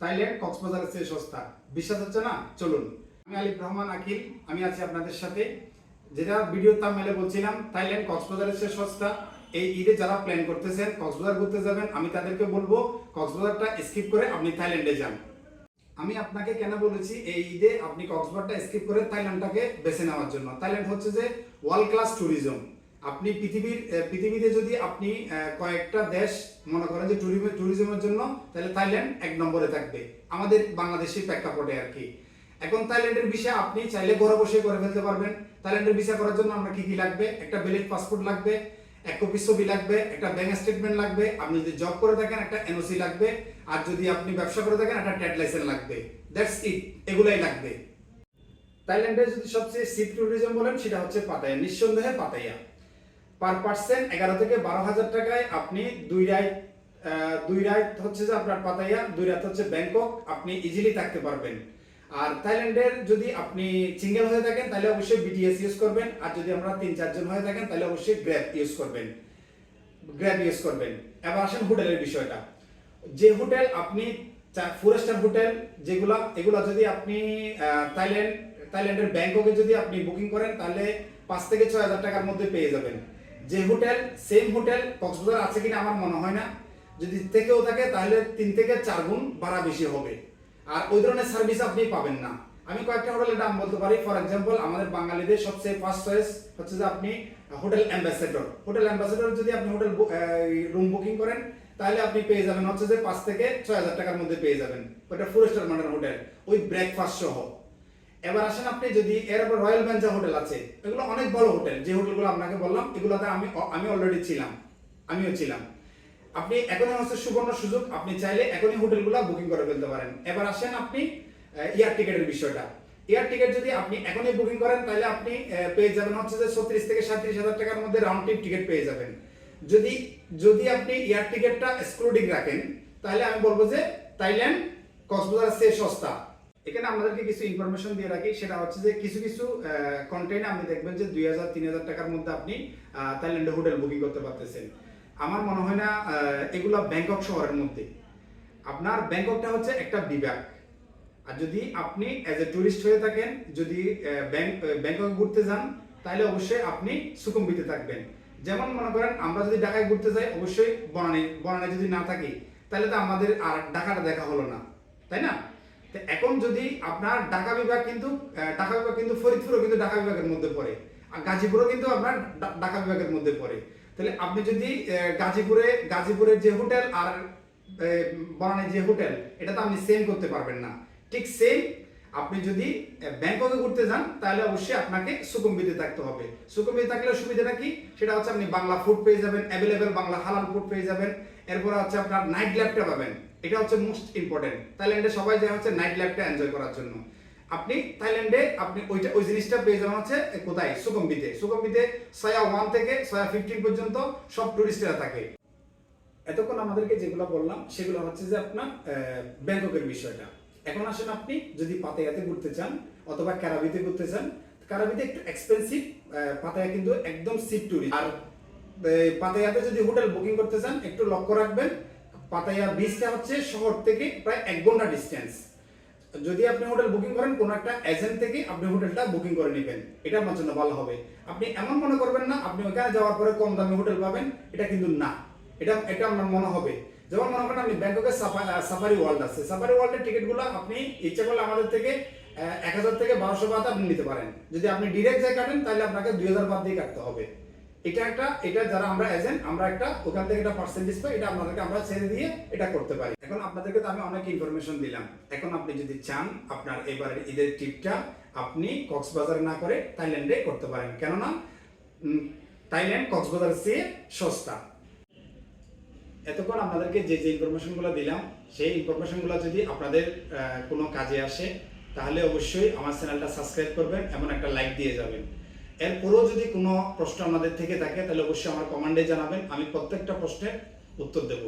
Thailand কক্সবাজারের চেয়ে সস্তা। বিশ্বাস হচ্ছে না? চলুন, আমি আলিফ রহমান আকিল, আমি আছি আপনাদের সাথে। যেটা ভিডিও থাম্বনেলে বলছিলাম, থাইল্যান্ড কক্সবাজারের চেয়ে সস্তা। এই ঈদে যারা প্ল্যান করতেছেন কক্সবাজার ঘুরতে যাবেন, আমি তাদেরকে বলবো কক্সবাজারটা স্কিপ করে আপনি থাইল্যান্ডে যান। আমি আপনাকে কেন বলেছি এই ঈদে আপনি কক্সবাজারটা স্কিপ করে থাইল্যান্ডটাকে বেছে নেওয়ার জন্য। থাইল্যান্ড হচ্ছে যে ওয়ার্ল্ড ক্লাস ট্যুরিজম। আপনি পৃথিবীতে যদি আপনি কয়েকটা দেশ মনে করেন যে ট্যুরিজমের জন্য, তাহলে থাইল্যান্ড এক নম্বরে থাকবে আমাদের বাংলাদেশের প্রেক্ষাপটে আর কি। এখন থাইল্যান্ডের ভিসা আপনি চাইলে ঘরে বসে করে ফেলতে পারবেন। থাইল্যান্ডের ভিসা করার জন্য আপনার কি কি লাগবে? একটা ভ্যালিড পাসপোর্ট লাগবে, এক কপি ছবি লাগবে, একটা ব্যাংক স্টেটমেন্ট লাগবে, আপনি যদি জব করে থাকেন একটা এনওসি লাগবে, আর যদি আপনি ব্যবসা করে থাকেন একটা ট্রেড লাইসেন্স লাগবে। দ্যাটস ইট, এগুলাই লাগবে। থাইল্যান্ডের যদি সবচেয়ে চিপ ট্যুরিজম বলেন সেটা হচ্ছে পাতায়া, নিঃসন্দেহে পাতায়া। পার পার্সন 11 থেকে 12,000 টাকায় আপনি দুই রাত হচ্ছে যে আপনার পাতায়া, 2 রাত হচ্ছে ব্যাংকক, আপনি ইজিলি থাকতে পারবেন। আর থাইল্যান্ডের যদি আপনি সিঙ্গেল হয়ে থাকেন তাহলে অবশ্যই বিটিএস ইউজ করবেন, আর যদি আমরা 3-4 জন হয়ে থাকেন তাহলে অবশ্যই গ্র্যাব ইউজ করবেন। এবার আসেন হোটেলের বিষয়টা। যে হোটেল আপনি 4 স্টার হোটেল এগুলা যদি আপনি থাইল্যান্ডের ব্যাংককে যদি আপনি বুকিং করেন তাহলে 5 থেকে 6,000 টাকার মধ্যে পেয়ে যাবেন। যে হোটেল সেম হোটেল কক্সবাজার আছে কিনা আমার মনে হয় না, যদি থেকেও থাকে তাহলে 3 থেকে 4 গুণ ভাড়া বেশি হবে, আর ওই ধরনের সার্ভিস আপনি পাবেন না। আমি কয়েকটা হোটেলের নাম বলতে পারি। ফর এক্সাম্পল, আমাদের বাঙালিদের সবচেয়ে ফার্স্ট চয়েস হচ্ছে যে আপনি হোটেল অ্যাম্বাসেডর যদি আপনি হোটেল রুম বুকিং করেন তাহলে আপনি পেয়ে যাবেন হচ্ছে যে 5 থেকে 6,000 টাকার মধ্যে পেয়ে যাবেন। ওটা 4 স্টার মানের হোটেল, ওই ব্রেকফাস্ট সহ। এবার আসেন আপনি যদি এর উপর রয়্যাল বেঞ্জা হোটেল আছে, এগুলো অনেক বড় হোটেল। যে হোটেলগুলো আপনাকে বললাম এগুলোতে আমি অলরেডি আমিও ছিলাম। আপনি এখনই হচ্ছে সুবর্ণ সুযোগ, আপনি চাইলে এখনই হোটেলগুলো বুকিং করে ফেলতে পারেন। এবার আসেন আপনি এয়ার টিকেটের বিষয়টা। এয়ার টিকেট যদি আপনি এখনই বুকিং করেন তাহলে আপনি পেয়ে যাবেন হচ্ছে যে 36 থেকে 37,000 টাকার মধ্যে রাউন্ড ট্রিপ টিকিট পেয়ে যাবেন। যদি আপনি এয়ার টিকেটটা এক্সক্লুডিং রাখেন তাহলে আমি বলবো যে থাইল্যান্ড কক্সবাজারের চেয়ে সস্তা। এখানে আমাদেরকে কিছু ইনফরমেশন দিয়ে রাখি, সেটা হচ্ছে যে কিছু কন্টেইনে আপনি দেখবেন যে 2,000-3,000 টাকার মধ্যে আপনি থাইল্যান্ডে হোটেল বুকিং করতে পারতেছেন। আমার মনে হয় না এগুলো ব্যাংকক শহরের মধ্যে। আপনার ব্যাংককটা হচ্ছে একটা বিভাগ, আর যদি আপনি অ্যাজ এ টুরিস্ট হয়ে থাকেন, যদি ব্যাংকক ঘুরতে যান তাহলে অবশ্যই আপনি সুকুম্বিতে থাকবেন। যেমন মনে করেন আমরা যদি ঢাকায় ঘুরতে যাই, অবশ্যই বনানী যদি না থাকি তাহলে তো আমাদের আর ঢাকাটা দেখা হলো না, তাই না? তো এখন যদি আপনার ঢাকা বিভাগ কিন্তু ফরিদপুরও কিন্তু ঢাকা বিভাগের মধ্যে পড়ে, আর গাজীপুরও কিন্তু আপনার ঢাকা বিভাগের মধ্যে পড়ে। তাহলে আপনি যদি গাজীপুরের যে হোটেল আর বনানীর যে হোটেল, এটা তো আপনি সেম করতে পারবেন না। ঠিক সেম আপনি যদি ব্যাংককে ঘুরতে যান তাহলে অবশ্যই আপনাকে সুকুম্বিতে থাকতে হবে। সুকুম্বিতে থাকলে সুবিধাটা কি? সেটা হচ্ছে আপনি বাংলা ফুড পেয়ে যাবেন, অ্যাভেলেবেল বাংলা হালাল ফুড পেয়ে যাবেন। এরপর হচ্ছে আপনার নাইট লাইফটা পাবেন, এটা হচ্ছে মোস্ট ইম্পর্টেন্ট। থাইল্যান্ডে সবাই যায় হচ্ছে নাইট লাইফটা এনজয় করার জন্য। আপনি থাইল্যান্ডে আপনি ওই জিনিসটা পেয়ে যাবেন হচ্ছে কোথায়? সুকুম্বিতে। সয়া 1 থেকে সয়া 15 পর্যন্ত সব টুরিস্টরা থাকে। এতক্ষণ আমাদেরকে যেগুলো বললাম সেগুলো হচ্ছে যে আপনার ব্যাংককের বিষয়টা। এখন আসেন আপনি যদি পাতায়াতে ঘুরতে চান অথবা ক্যারাবিতে ঘুরতে চান। ক্যারাবিতে একটু এক্সপেন্সিভ, পাতায়া কিন্তু একদম চিপ টুরিস্ট। আর পাতায়াতে যদি হোটেল বুকিং করতে চান একটু লক্ষ্য রাখবেন, পাতায়া বিচটা হচ্ছে শহর থেকে প্রায় 1 ঘন্টা ডিস্টেন্স। যদি আপনি হোটেল বুকিং করেন কোনো একটা এজেন্ট থেকে আপনি হোটেলটা বুকিং করে নেবেন, এটা আপনার জন্য ভালো হবে। আপনি এমন মনে করবেন না আপনি ওখানে যাওয়ার পরে কম দামে হোটেল পাবেন, এটা কিন্তু না। এটা আপনার মনে হবে। যেমন মনে করেন আপনি ব্যাংককের সাফারি ওয়ার্ল্ড আছে, সাফারি ওয়ার্ল্ডের টিকিটগুলো আপনি ইচ্ছা করলে আমাদের থেকে 1,000 থেকে 1,200 বাদ আপনি নিতে পারেন। যদি আপনি ডিরেক্ট যাই কাটেন তাহলে আপনাকে 2,000 বাদ দিয়ে কাটতে হবে। এটা যারা আমরা এজেন্ট, আমরা একটা ওখান থেকে একটা পার্সেন্টেজ পাই, এটা আপনাদেরকে আমরা ছেড়ে দিয়ে এটা করতে পারি। এখন আপনাদেরকে তো আমি অনেক ইনফরমেশন দিলাম। এখন আপনি যদি চান আপনার এবারের ঈদের ট্রিপটা আপনি কক্সবাজার না করে থাইল্যান্ডে করতে পারেন, কেননা থাইল্যান্ড কক্সবাজারের চেয়ে সস্তা। এতক্ষণ আপনাদেরকে যে ইনফরমেশনগুলো দিলাম সেই ইনফরমেশনগুলো যদি আপনাদের কোনো কাজে আসে তাহলে অবশ্যই আমার চ্যানেলটা সাবস্ক্রাইব করবেন, এমন একটা লাইক দিয়ে যাবেন। এরপরও যদি কোনো প্রশ্ন আমাদের থেকে থাকে তাহলে অবশ্যই আমার কমেন্টে জানাবেন, আমি প্রত্যেকটা প্রশ্নের উত্তর দেব।